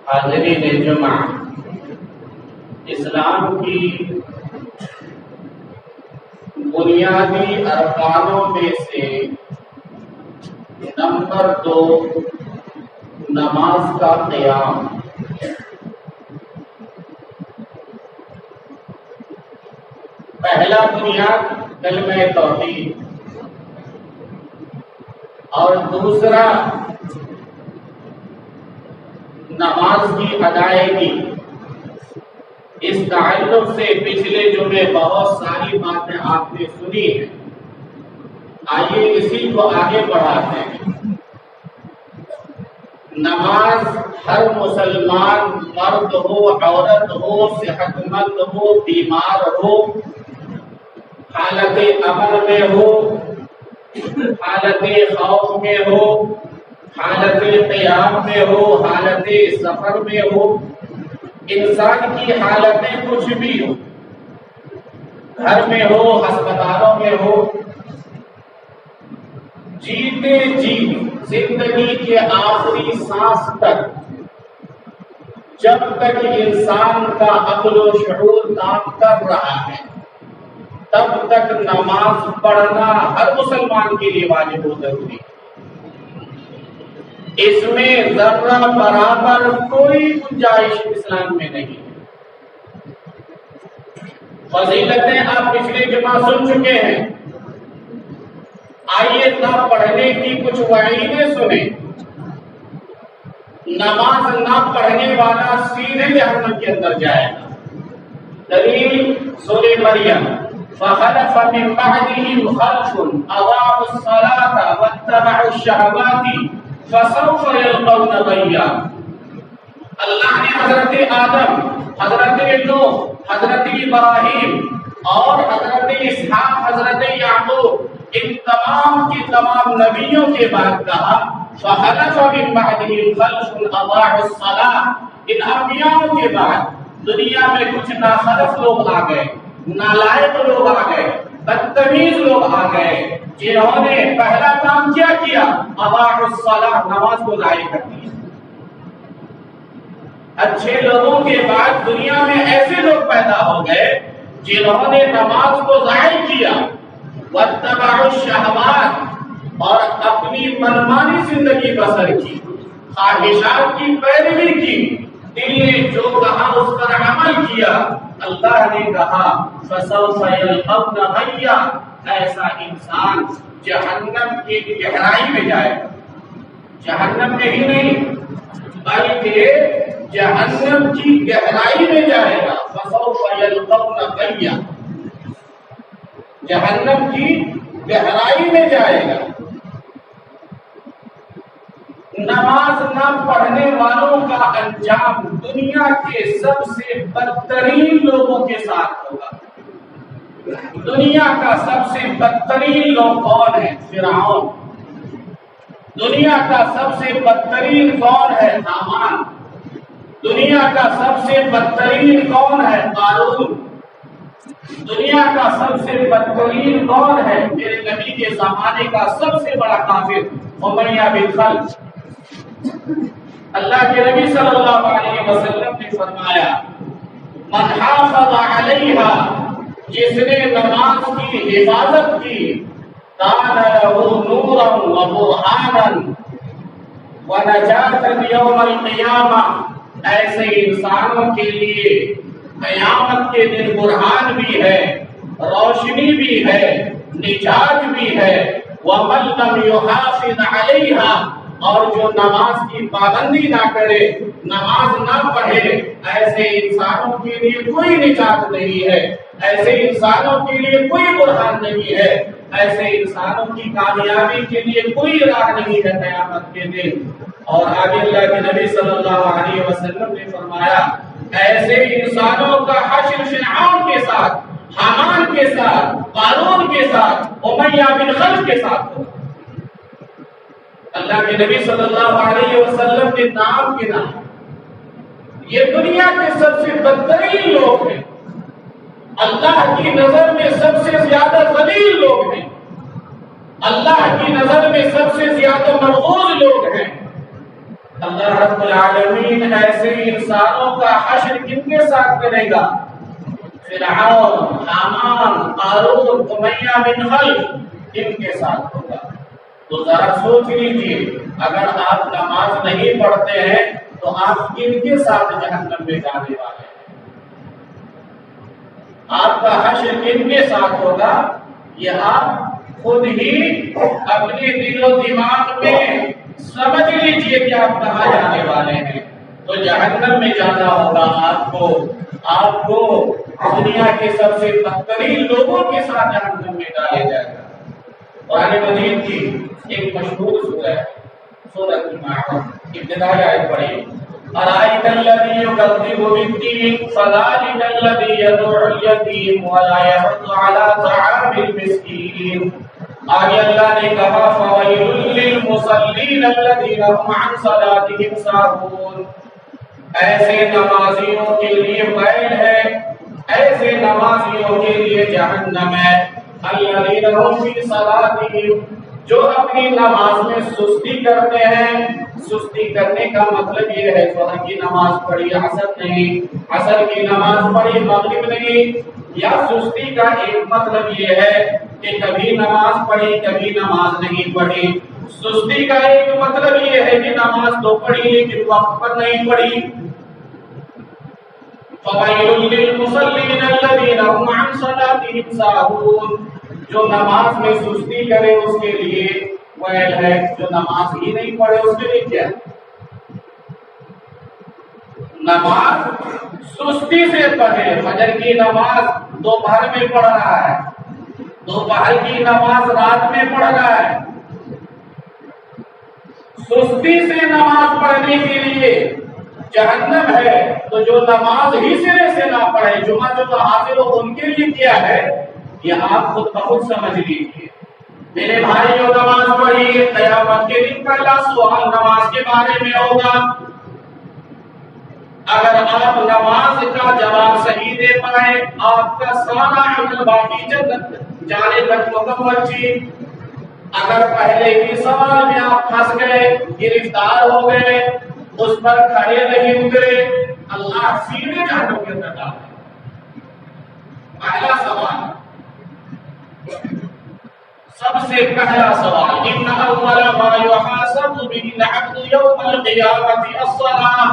حاضرین جمعہ، اسلام کی بنیادی ارکانوں میں سے نمبر 2 نماز کا قیام۔ پہلا بنیاد کلمہ توحید اور دوسرا نماز کی ادائیگی۔ اس تعلق سے پچھلے جمعے بہت ساری باتیں آپ نے سنی ہیں، آئیے اسی کو آگے بڑھاتے ہیں۔ نماز ہر مسلمان، مرد ہو عورت ہو، صحت مند ہو بیمار ہو، حالت امن میں ہو، حالت خوف میں ہو، حالت قیام میں ہو، حالت سفر میں ہو، انسان کی حالتیں کچھ بھی ہو، گھر میں ہو، ہسپتالوں میں ہو، جیتے جی زندگی کے آخری سانس تک جب تک انسان کا عقل و شعور کام کر رہا ہے تب تک نماز پڑھنا ہر مسلمان کے لیے واجب و ضروری ہے۔ اس میں ذرہ برابر کوئی گنجائش اسلام میں نہیں ہے۔ فضیلتیں آپ پچھلے جمعہ سن چکے ہیں، آئیے نہ پڑھنے کی کچھ وعیدیں سنیں۔ نماز نہ پڑھنے والا سیدھے جہنم کے اندر جائے گا۔ دلیل سورہ مریم، فخلف من بعدهم خلف اضاعوا الصلاة واتبعوا الشهوات فسوف يلقون غيا۔ اللہ نے حضرت آدم، حضرت نوح، حضرت ابراہیم اور حضرت اسحاق، حضرت یعقوب، ان تمام کی تمام نبیوں کے بعد کہا فخلف من بعدهم خلف اضاعوا الصلاة۔ ان انبیاءوں کے بعد دنیا میں کچھ ناخلف لوگ آ گئے، نالائق لوگ آ گئے، بدتمیز لوگ آ گئے، جنہوں نے پہلا کام کیا کیا؟ اضاعوا الصلاة، نماز کو ضائع کر دیا۔ اچھے لوگوں کے بعد دنیا میں ایسے لوگ پیدا ہو گئے جنہوں نے نماز کو ضائع کیا، واتبعوا الشہوات، اور اپنی منمانی زندگی بسر کی، خواہشات کی پیروی کی، دل نے جو کہا اس پر عمل کیا۔ اللہ نے کہا فسوف یلقون غیا، ایسا انسان جہنم کی گہرائی میں جائے گا۔ جہنم میں ہی نہیں بلکہ جہنم کی گہرائی میں جائے گا۔ فسوف یلقون غیا، جہنم کی گہرائی میں جائے گا۔ نماز نہ پڑھنے والوں کا انجام دنیا کے سب سے بدترین لوگوں کے ساتھ ہوگا۔ دنیا کا سب سے بدترین لوگ کون ہے؟ فرعون۔ دنیا کا سب سے بدترین کون ہے؟ حامان۔ دنیا کا سب سے بدترین کون ہے؟ قارون۔ دنیا کا سب سے بدترین کون ہے؟ میرے نبی کے زمانے کا سب سے بڑا کافر امیہ بن خلف۔ اللہ کے نبی صلی اللہ علیہ وسلم نے فرمایا من حافظ علیہا، جس نے نماز کی حفاظت کی، کان لہ نورا و برہانا و نجاتا یوم القیامہ، ایسے انسانوں کے لیے قیامت کے دن برہان بھی ہے، روشنی بھی ہے، نجات بھی ہے۔ ومن لم یحافظ علیہا، اور جو نماز کی پابندی نہ کرے، نماز نہ پڑھے، ایسے انسانوں کے لیے کوئی نجات نہیں ہے، ایسے انسانوں کے لیے کوئی برہان نہیں ہے، ایسے انسانوں کی کامیابی کے لیے کوئی راہ نہیں ہے قیامت کے دن۔ اور آگے اللہ کے نبی صلی اللہ علیہ وسلم نے فرمایا ایسے انسانوں کا حشر فرعون کے ساتھ، حامان کے ساتھ، قارون کے ساتھ، امیہ بن خلف کے ساتھ ہوگا۔ اللہ کے نبی صلی اللہ علیہ وسلم کے نام کے نام یہ دنیا کے سب سے بدترین لوگ ہیں، اللہ کی نظر میں سب سے زیادہ ذلیل لوگ ہیں، اللہ کی نظر میں سب سے زیادہ مرغوب لوگ ہیں، اللہ رب العالمین ایسے انسانوں کا حشر کن کے ساتھ کرے گا؟ فرعون، حامان، قارون، امیہ بن خلف، ان کے ساتھ ہوگا۔ تو ذرا سوچ لیجیے، اگر آپ نماز نہیں پڑھتے ہیں تو آپ کن کے ساتھ جہنم میں جانے والے ہیں؟ آپ کا حشر کن کے ساتھ ہوگا یہ آپ خود ہی اپنے دل و دماغ میں سمجھ لیجئے کہ آپ کہاں جانے والے ہیں۔ تو جہنم میں جانا ہوگا آپ کو دنیا کے سب سے بدترین لوگوں کے ساتھ جہنم میں ڈالے جائے گا۔ قرآن مجید کی ایک مشہور سورہ ہے، سورۃ المائدہ، ابتدائی آیت پڑھیے۔ أرأيت الذي يكذب بالدين فذلك الذي يدعو اليتيم ولا يحض على طعام المسكين۔ آگے اللہ نے کہا فويل للمصلين الذين هم عن صلاتهم ساهون۔ ایسے نمازیوں کے لیے ویل ہے، ایسے نمازیوں کے لیے جہنم ہے، الذين هم في صلاتهم، جو اپنی نماز میں سستی کرتے ہیں۔ سستی کرنے کا مطلب یہ ہے ظہر کی نماز پڑھی عصر نہیں، عصر کی نماز پڑھی مغرب نہیں، یا سستی کا ایک مطلب یہ ہے کہ کبھی نماز پڑھی کبھی نماز نہیں پڑھی۔ سستی کا ایک مطلب یہ ہے کہ نماز تو پڑھی لیکن وقت پر نہیں پڑھی۔ فَوَيْلٌ لِّلْمُصَلِّينَ الَّذِينَ هُمْ عَن صَلَاتِهِمْ سَاهُونَ، جو نماز میں سستی کرے اس کے لیے ویل ہے، جو نماز ہی نہیں پڑھے اس کے لیے کیا؟ نماز سستی سے پڑھے، فجر کی نماز دوپہر میں پڑھ رہا ہے، دوپہر کی نماز رات میں پڑھ رہا ہے۔ سستی سے نماز پڑھنے کے لیے جہنم ہے، تو جو نماز ہی سرے سے نہ پڑھے، جمعہ جو حاضر ہو ان کے لیے کیا ہے یہ آپ خود بخود سمجھ لیجیے۔ میرے بھائیوں، نماز پڑھیے، قیامت کے دن پہلا سوال نماز کے بارے میں ہوگا۔ اگر آپ نماز کا جواب صحیح دے پائے، آپ کا سارا عمل باقی جنت جانے تک مکمل چیز۔ اگر پہلے ہی سوال میں آپ پھنس گئے، گرفتار ہو گئے، اس پر کھڑے نہیں اترے، اللہ سیدھے جہنم کے اندر ڈالے۔ پہلا سوال، سب سے پہلا سوال، ان اول ما يحاسب به العبد يوم القيامة الصلاة۔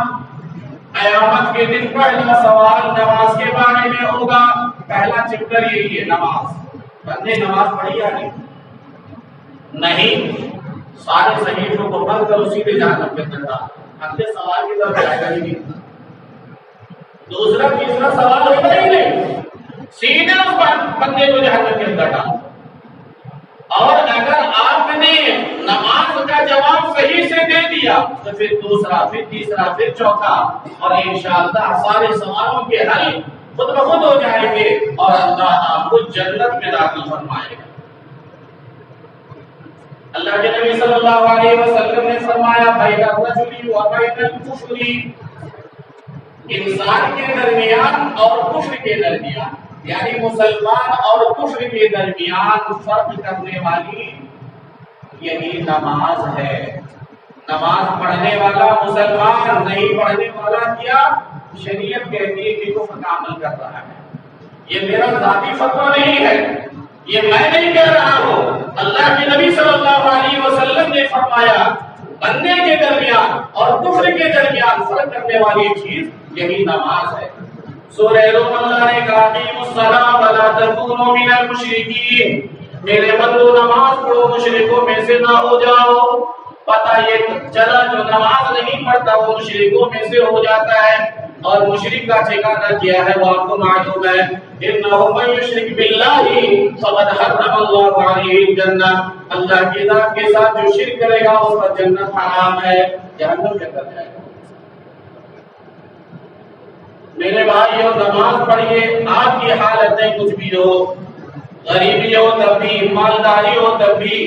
قیامت کے دن پہلا سوال نماز کے بارے میں ہوگا۔ پہلا چیپٹر یہی ہے، نماز۔ بندے نماز پڑھی یا نہیں؟ سارے صحیفوں کو بند کرو، سیدھے جہنم کے اندر ڈالو۔ اگلے سوال کی طرف جائے گا ہی نہیں، دوسرا تیسرا سوال ہوگا ہی نہیں، سیدھے اس بندے کو جہنم کے اندر ڈالو۔ اور اگر آپ نے نماز کا جواب صحیح سے دے دیا تو پھر دوسرا، پھر تیسرا، پھر چوتھا، اور انشاءاللہ سارے سوالوں کے حل خود بخود ہو جائیں گے اور اللہ آپ کو جنت میں داخل فرمائے گا۔ اللہ کے نبی صلی اللہ علیہ وسلم نے فرمایا بین الرجل و بین الکفر، انسان کے درمیان اور کفر کے درمیان، یعنی مسلمان اور کفر کے درمیان فرق کرنے والی یہی نماز ہے۔ نماز پڑھنے والا مسلمان، نہیں پڑھنے والا کیا؟ شریعت کہتی ہے کہ کفر کا عمل کر رہا ہے۔ یہ میرا ذاتی فتویٰ نہیں ہے، یہ میں نہیں کہہ رہا ہوں، اللہ کے نبی صلی اللہ علیہ وسلم نے فرمایا بندے کے درمیان اور کفر کے درمیان فرق کرنے والی چیز یہی نماز ہے۔ سورہ روم اللہ نے کہا اقیموا الصلاۃ ولا تکونوا من المشرکین، میرے بندو نماز پڑھو مشرکوں میں سے نہ ہو جاؤ۔ پتہ یہ چلا جو نماز نہیں پڑھتا وہ مشرکوں میں سے ہو جاتا ہے، اور مشرک کا ٹھکانہ کیا ہے وہ آپ کو معلوم ہے، انہ من یشرک باللہ فقد حرم اللہ علیہ الجنہ، اللہ کی ذات کے ساتھ جو شرک کرے گا اس پر جنت حرام ہے، جہنم میں چلا جائے گا۔ میرے بھائیوں، نماز پڑھیے، آپ کی حالتیں کچھ بھی ہو، غریبی ہو تب بھی، مالداری ہو تب بھی،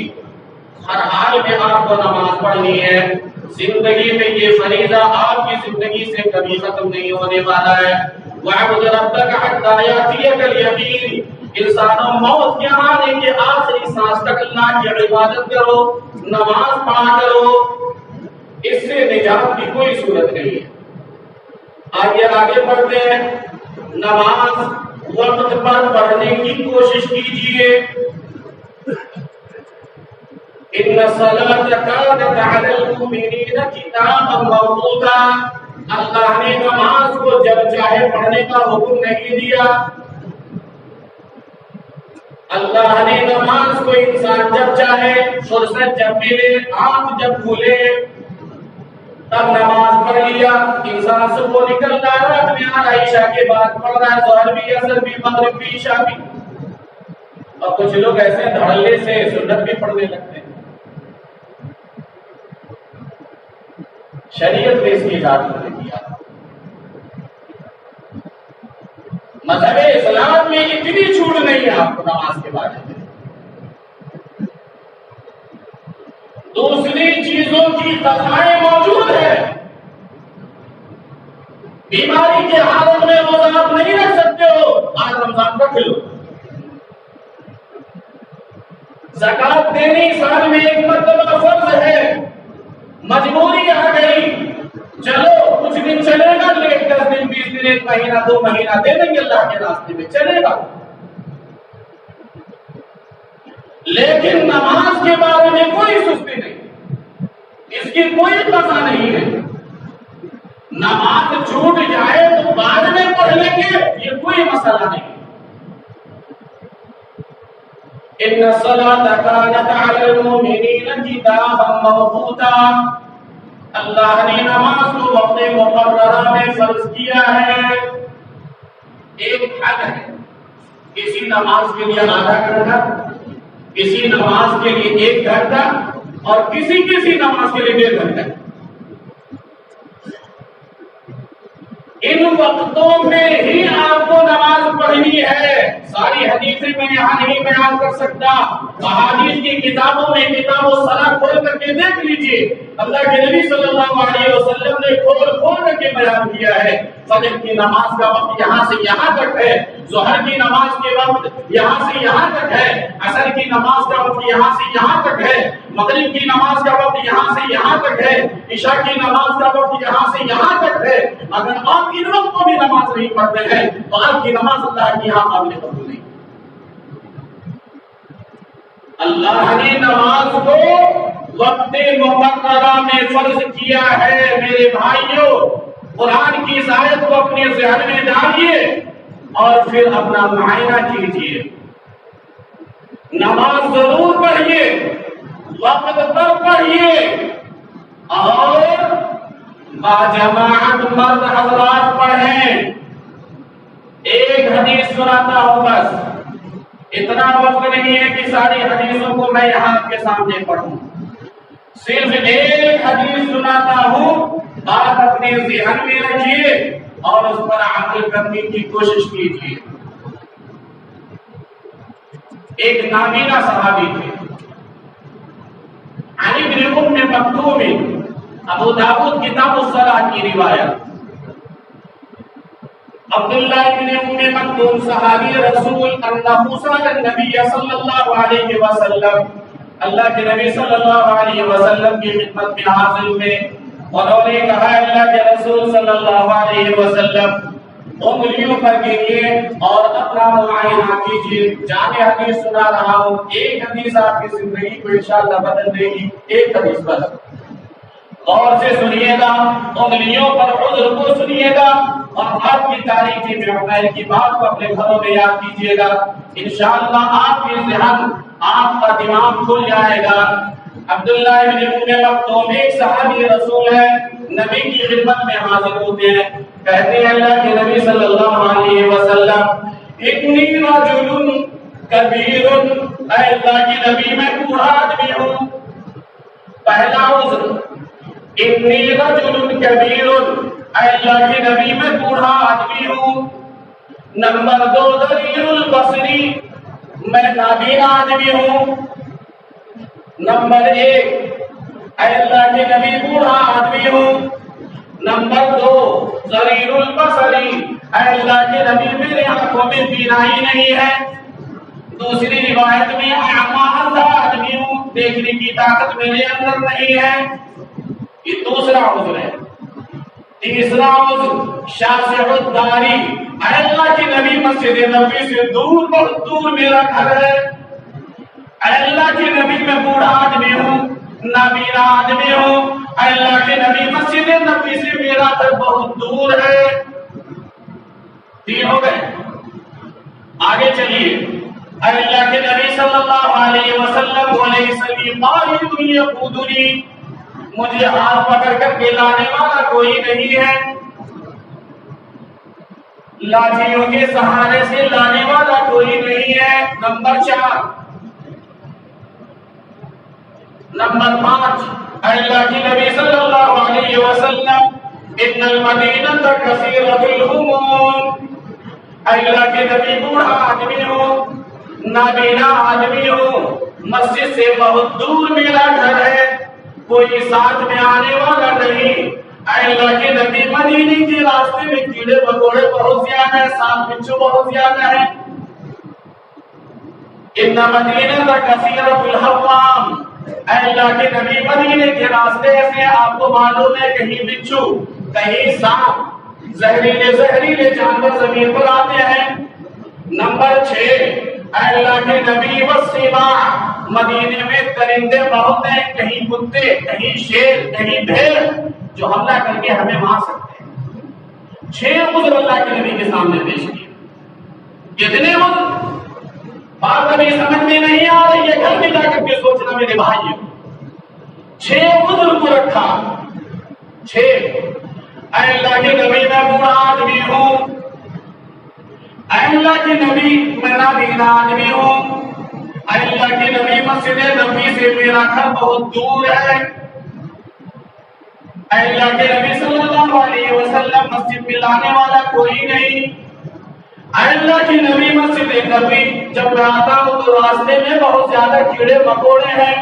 ہر حال میں آپ کو نماز پڑھنی ہے۔ زندگی میں یہ فریضہ آپ کی زندگی سے کبھی ختم نہیں ہونے والا ہے۔ وَاعْبُدْ رَبَّكَ حَتَّىٰ يَأْتِيَكَ الْيَقِينُ، انسانوں موت کے آنے کے آخری سانس تک اللہ کی عبادت کرو، نماز پڑھا کرو۔ اس سے نجات کی کوئی صورت نہیں ہے۔ آگے بڑھتے ہیں۔ نماز وقت پر پڑھنے کی کوشش کیجیے۔ ان الصلاۃ کانت علی المؤمنین کتابا موقوتا، اللہ نے نماز کو جب چاہے پڑھنے کا حکم نہیں دیا۔ اللہ نے نماز کو انسان جب چاہے، فرصت جب ملے، آنکھ جب کھلے تب نماز پڑھ لیا۔ انسان صبح نکل رہا ہے، رات میں آ رہا ہے، عشاء کے بعد پڑھ رہا ہے، ظہر بھی، عصر بھی، مغرب بھی، عشاء بھی۔ اور کچھ لوگ ایسے دھڑلے سے سنت بھی پڑھنے لگتے ہیں۔ شریعت نے اس کی اجازت نہیں دیا۔ مذہب اسلام میں اتنی چھوٹ نہیں ہے آپ کو نماز کے بارے میں۔ دوسری چیزوں کی قضائیں موجود ہے۔ بیماری کے حالت میں روزہ آپ نہیں رکھ سکتے ہو، آج رمضان رکھ لو۔ زکات دینی سال میں ایک مرتبہ فرض ہے، مجبوری آ گئی، چلو کچھ دن چلے گا، 10 دن 20 دن 1 مہینہ 2 مہینہ دے دیں گے اللہ کے راستے میں، چلے گا۔ لیکن نماز کے بارے میں کوئی سستی نہیں، اس کی کوئی قضا نہیں ہے۔ نماز چھوٹ جائے تو بعد میں پڑھ لیں گے، یہ کوئی مسئلہ نہیں۔ ان الصلاۃ کانت علی المؤمنین کتابا موقوتا، اللہ نے نماز کو وقت مقررہ میں فرض کیا ہے۔ ایک حد ہے، کسی نماز کے لیے آدھا گھنٹہ، کسی نماز کے لیے 1 گھنٹہ، اور کسی نماز کے لیے 1.5 گھنٹہ۔ ان وقتوں میں ہی آپ کو نماز پڑھنی ہے۔ ساری حدیثیں میں یہاں نہیں بیان کر سکتا، احادیث کی کتابوں میں کتاب الصلاۃ کھول کر کے دیکھ لیجئے، اللہ کے نبی صلی اللہ علیہ وسلم نے کھول کر کے بیان کیا ہے۔ فجر کی نماز کا وقت یہاں سے یہاں تک ہے، ظہر کی نماز کے وقت یہاں سے یہاں تک ہے، عصر کی نماز کا وقت یہاں سے یہاں تک ہے، مغرب کی نماز کا وقت یہاں سے یہاں تک ہے، عشاء کی نماز کا وقت یہاں سے یہاں تک ہے۔ اگر آپ ان وقتوں میں نماز نہیں پڑھتے ہیں تو آپ کی نماز اللہ کی یہاں قابل قبول نہیں۔ اللہ نے نماز کو وقت مقررہ میں فرض کیا ہے۔ میرے بھائیوں، قرآن کی اس آیت کو اپنے ذہن میں ڈالیے اور پھر اپنا معائنہ کیجیے۔ نماز ضرور پڑھیے، وقت پر پڑھیے، اور باجماعت مرد حضرات پڑھیں۔ ایک حدیث سناتا ہوں، بس اتنا وقت نہیں ہے کہ ساری حدیثوں کو میں یہاں آپ کے سامنے پڑھوں، صرف ایک حدیث سناتا ہوں، بات اپنے ذہن میں رکھیے اور اس پر عمل کرنے کی کوشش کیجیے۔ ایک نابینا صحابی تھے، علی بن ام مکتوم، ابو داؤد کتاب الصلاۃ کی روایت۔ عبداللہ بن ام مکتوم صحابی رسول انہ سأل النبی صلی اللہ علیہ وسلم، اللہ کے نبی صلی اللہ علیہ وسلم کی خدمت میں حاضر ہوئے، انہوں نے کہا اللہ کے رسول صلی اللہ علیہ وسلم انگلیوں پر گریے اور اپنا معائنہ کیجیے۔ جامع حدیث سنا رہا ہوں، ایک حدیث آپ کی زندگی کو انشاءاللہ بدل دے گی، ایک حدیث بس، غور سے سنیے گا، انگلیوں پر عذر کو سنیے گا، اور آپ کی تاریخی میں کی بات کو اپنے گھروں میں یاد کیجیے گا، انشاءاللہ آپ کی ذہن، آپ کا دماغ کھل جائے گا۔ عبداللہ بن ام مکتوم ایک صحابی رسول ہے، نبی کی خدمت میں حاضر ہوتے ہیں، کہتے ہیں اللہ کے نبی صلی اللہ علیہ وسلم، انی رجل کبیر، اے اللہ کے نبی میں بوڑھا آدمی ہوں۔ پہلا عذر، انی رجل کبیر، اے اللہ کے نبی میں بوڑھا آدمی ہوں۔ نمبر 2، ضریر البصری، میں نابینا آدمی ہوں۔ نمبر 1، اے اللہ کے نبی بوڑھا آدمی ہوں۔ نمبر 2، ضریر البصری، اے اللہ کے نبی میرے آنکھوں میں بینائی نہیں ہے۔ دوسری روایت میں اعمی آدمی ہوں، دیکھنے کی طاقت میرے اندر نہیں ہے۔ یہ دوسرا عذر ہے۔ تیسرا عذر شاسع الداری، اے اللہ کے نبی مسجد نبوی سے دور، بہت دور میرا گھر ہے، اے اللہ کے نبی میں بوڑھا آدمی ہوں، نابینا آدمی ہوں، اے اللہ کے نبی مسجد نبوی سے میرا گھر بہت دور ہے۔ تین ہو گئے، آگے چلیے۔ اے اللہ کے نبی صلی اللہ علیہ وسلم یقودنی، مجھے ہاتھ پکڑ کر کے لانے والا کوئی نہیں ہے، لاٹھیوں کے سہارے سے لانے والا کوئی نہیں ہے۔ نمبر 4۔ نمبر 5، اے اللہ کے نبی صلی اللہ علیہ وسلم ان المدینہ کثیرۃ الہموم، اے اللہ کے نبی بوڑھا آدمی ہو، نابینا آدمی ہو، مسجد سے بہت دور میرا گھر ہے، کوئی ساتھ میں آنے والا نہیں، اے اللہ کے نبی مدینے کے راستے میں کیڑے مکوڑے بہت زیادہ ہیں، سانپ بچھو بہت زیادہ ہیں۔ ان مدینہ کثیرۃ الحوام، اے اللہ کے نبی مدینے کے راستے سے آپ کو معلوم ہے کہیں بچھو، کہیں سانپ، زہریلے جانور زمین پر آتے ہیں۔ نمبر 6، اے اللہ کے نبی والسباع، مدینے میں درندے بہت ہیں، کہیں کتے، کہیں شیر، کہیں بھیڑ جو حملہ کر کے ہمیں مار سکتے ہیں۔ 6 عذر اللہ کے نبی کے سامنے پیش کیے۔ کتنے عذر بات ابھی سمجھ میں نہیں آ رہی ہے، گھر میں جا کر کے سوچنا میرے بھائیوں۔ 6 عذر کو رکھا۔ 6، اے اللہ کے نبی میں بوڑھا آدمی ہوں، اے اللہ کے نبی میں نابینا آدمی ہوں، اے اللہ کے نبی مسجد نبوی سے میرا گھر بہت دور ہے، اے اللہ کے نبی صلی اللہ علیہ وسلم مسجد میں لانے والا کوئی نہیں، اے اللہ کے نبی مسجد نبوی جب میں آتا ہوں تو راستے میں بہت زیادہ کیڑے مکوڑے ہیں،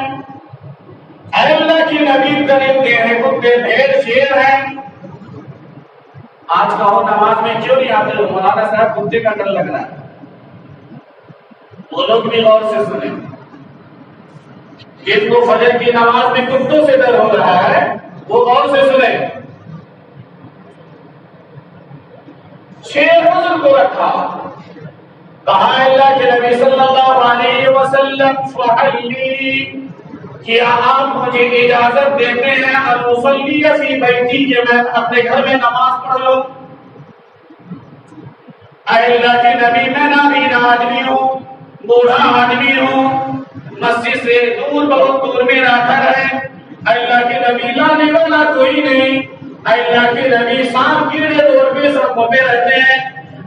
اے اللہ کے نبی درندے ہیں، کتے، بھیڑ، شیر ہیں۔ آج کہو نماز میں کیوں نہیں آتے ہو؟ مولانا صاحب کتے کا ڈر لگ رہا ہے۔ وہ لوگ بھی غور سے سنیں، جس کو فجر کی نماز میں کتوں سے ڈر ہو رہا ہے وہ غور سے سنیں۔ 6 عذر کو رکھا، کہا اللہ کے نبی صلی اللہ علیہ وسلم فحلی، کیا آپ مجھے اجازت دیتے ہیں ان اصلی فی بیتی، کہ میں اپنے گھر میں نماز پڑھ لوں؟ اے اللہ کے نبی میں نابینا آدمی ہوں، بوڑھا آدمی ہوں، مسجد سے دور، بہت دور میرا گھر ہے، اے اللہ کے نبی لانے والا کوئی نہیں، اے اللہ کے نبی سانپ کیڑے دور پہ سڑکوں پہ رہتے ہیں،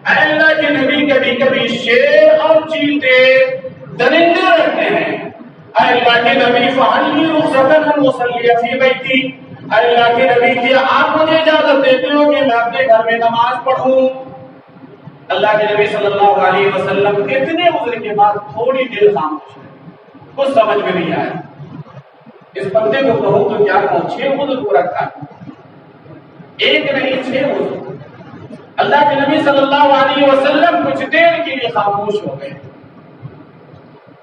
اے اللہ کے نبی کبھی کبھی شیر اور چیتے درندے رہتے ہیں، اے اللہ کے نبی فحلی رخصتاً ان اصلی فی بیتی، اے اللہ کے نبی کیا آپ مجھے اجازت دیتے ہو کہ میں اپنے گھر میں نماز پڑھوں؟ اللہ کے نبی صلی اللہ علیہ وسلم اتنے عذر کے بعد تھوڑی دیر خاموش ہے، کچھ سمجھ میں نہیں آیا۔ اس بندے کو کہوں تو کیا کہوں، 6 عذر کو رکھا، ایک نہیں 6 عذر۔ اللہ کے نبی صلی اللہ علیہ وسلم کچھ دیر کے لیے خاموش ہو گئے،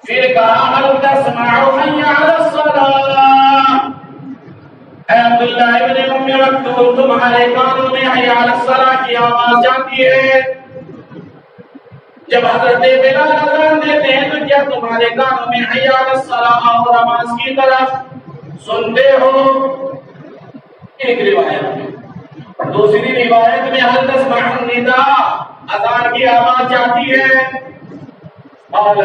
پھر کہا هل تسمعوا حي على الصلاة، اے عبداللہ ابن ام مکتوم تمہارے کانوں میں حی علی الصلاة کی آواز جاتی ہے؟ جب حضرت بلال اذان دیتے ہیں تو کیا تمہارے کانوں میں حی علی الصلاة اور نماز کی طرف سنتے ہو؟ ایک روایت میں، دوسری روایت میں هل تسمعوا النداء، اذان کی آواز جاتی ہے؟ قال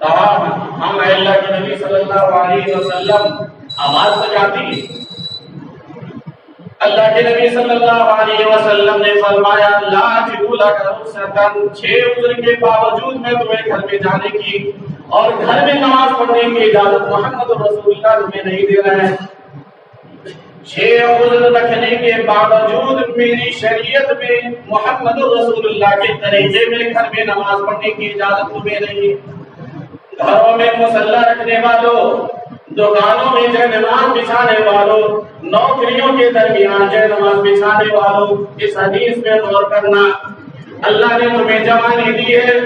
نعم، ہم اللہ کے نبی صلی اللہ علیہ وسلم آواز تو جاتی ہے۔ اللہ کے نبی صلی اللہ علیہ وسلم نے فرمایا لا اجد لک رخصتا، 6 عذر کے باوجود میں تمہیں گھر میں جانے کی اور گھر میں نماز پڑھنے کی اجازت محمد رسول اللہ تمہیں نہیں دے رہا ہے۔ 6 عذر رکھنے کے باوجود میری شریعت میں محمد رسول اللہ کے طریقے میں گھر میں نماز پڑھنے کی اجازت تمہیں نہیں۔ گھروں میں مصلی رکھنے والوں، دکانوں میں جے نماز بچھانے والوں، نوکریوں کے درمیان جے نماز بچھانے والوں، اس حدیث میں غور کرنا۔ اللہ نے تمہیں جوانی دی ہے،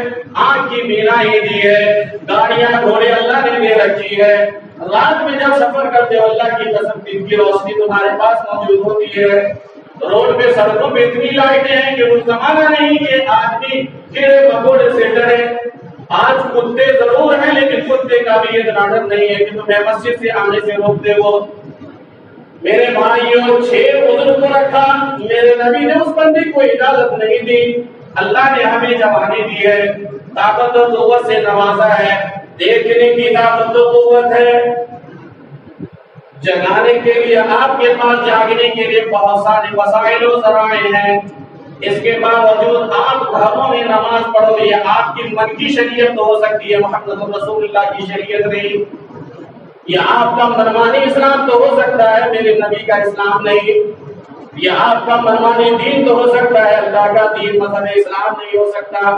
آنکھ کی بینائی دی ہے، گاڑیاں گھوڑے اللہ نے دے رکھی ہے، رات میں جب سفر کرتے ہو اللہ کی قسم دن کی روشنی تمہارے پاس موجود ہوتی ہے، روڈ پہ سڑکوں پہ اتنی لائٹیں ہیں کہ وہ زمانہ نہیں کہ آدمی کیڑے مکوڑے سے ڈرے۔ آج کتے ضرور ہیں لیکن کتے کا بھی اتنا ڈر نہیں ہے کہ تمہیں مسجد سے آنے سے روکتے ہو۔ میرے بھائیوں 6 بزرگ کو رکھا، میرے نبی نے اس بندے کو اجازت نہیں دی۔ اللہ نے ہمیں جوانی دی ہے، طاقت و قوت سے نوازا ہے، دیکھنے کی طاقت و قوت ہے، جگانے کے لیے آپ کے پاس جاگنے کے لیے بہت سارے وسائل و ذرائع ہیں۔ اس کے باوجود آپ گھروں میں نماز پڑھو، یہ آپ کی من کی شریعت تو ہو سکتی ہے، محمد رسول اللہ کی شریعت نہیں۔ یہ آپ کا منمانی اسلام تو ہو سکتا ہے، میرے نبی کا اسلام نہیں۔ یہ آپ کا منمانی دین تو ہو سکتا ہے، اللہ کا دین مذہب اسلام نہیں ہو سکتا۔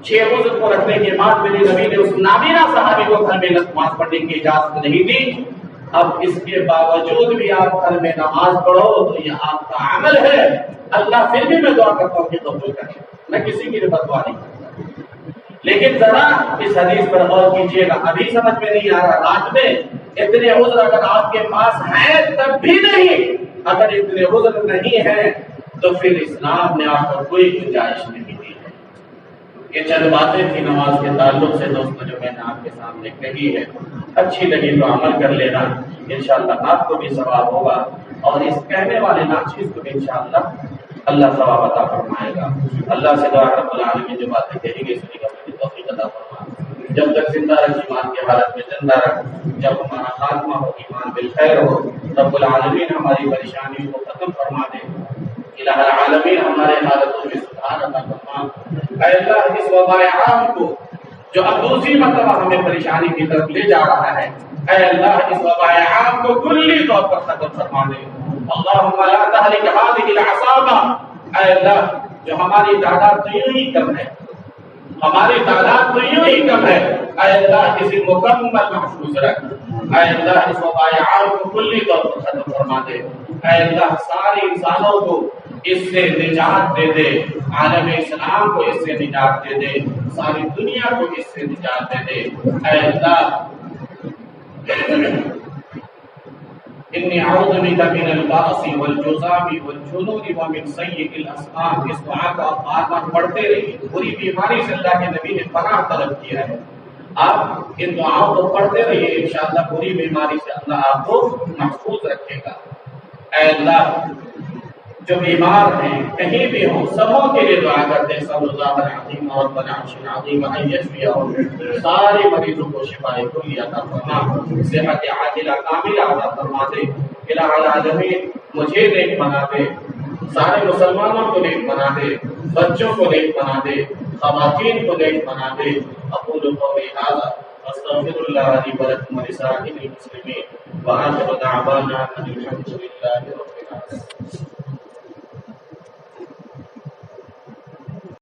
6 بزرگ کو رکھنے کے بعد میرے نبی نے اس نابینا صحابی کو گھر میں نماز پڑھنے کی اجازت نہیں دی۔ اب اس کے باوجود بھی آپ گھر میں نماز پڑھو تو یہ آپ کا عمل ہے، اللہ پھر بھی میں دعا کرتا ہوں کہ قبول کرے، میں کسی کی بد دعا نہیں کرتا۔ لیکن ذرا اس حدیث پر غور کیجیے گا، ابھی سمجھ میں نہیں آ رہا، رات میں اتنے عذر اگر آپ کے پاس ہیں تب بھی نہیں، اگر اتنے عذر نہیں ہیں تو پھر اسلام نے آپ کو کوئی گنجائش نہیں دی ہے۔ یہ چند باتیں تھی نماز کے تعلق سے دوستو جو میں نے آپ کے سامنے کہی ہے، اچھی لگی تو عمل کر لینا، انشاءاللہ آپ کو بھی ثواب ہوگا اور اس کہنے والے ناچیز کو بھی انشاءاللہ اللہ ثواب عطا فرمائے گا۔ اللہ سے دعا رب العالمین جو باتیں کہی گئی سنی کا توفیق عطا فرمائے، جب تک زندہ رکھ ایمان کی حالت میں زندہ رکھ، جب ہمارا خاتمہ ہو ایمان بالخیر ہو، رب العالمین ہماری پریشانیوں کو ختم فرما دے، الہ العالمین ہمارے حالتوں میں سدھار عطا فرما۔ اے اللہ اس وباء عام کو جو اب دوسری مرتبہ ہمیں پریشانی کی طرف لے جا رہا ہے، اے اللہ اس وباء عام کو کلی طور پر ختم فرما دے۔ اللہم لا تہلک ہذہ العصابہ، اے اللہ جو ہماری تعداد تو یوں ہی کم ہے، ہماری تعداد تو یوں ہی کم ہے، اے اللہ کسی مکمل محفوظ رکھ، اے اللہ اس وباء عام کو کلی طور پر ختم فرما دے، اے اللہ سارے انسانوں کو اس سے نجات دے دے، عالم اسلام کو اس سے نجات دے دے، ساری دنیا کو اس سے نجات دے دے، اے اللہ انی اعوذ بک من الباس والجذام والجنون ومن سیء الاسقام۔ اس دعا کو آپ بار بار پڑھتے رہیے، بری بیماری سے اللہ کے نبی نے پناہ طلب کیا ہے، آپ ان دعاؤں کو پڑھتے رہیے، انشاءاللہ بری بیماری سے اللہ آپ کو محفوظ رکھے گا۔ اے اللہ جو بیمار ہیں کہیں بھی ہوں سبوں کے لیے دعا کرتے ہیں، صلی اللہ العظیم اور بنعش العظیم ان یشفیہم، سارے مریضوں کو شفاء کلی عطا فرما، صحت عاجلہ کاملہ عطا فرما دے، الہ العالمین مجھے نیک بنا دے، سارے مسلمانوں کو نیک بنا دے، بچوں کو نیک بنا دے، خواتین کو نیک بنا دے۔ اقول قولی ھذا استغفر اللہ لی ولکم ولسائر المسلمین وآخر دعوانا ان الحمد للہ۔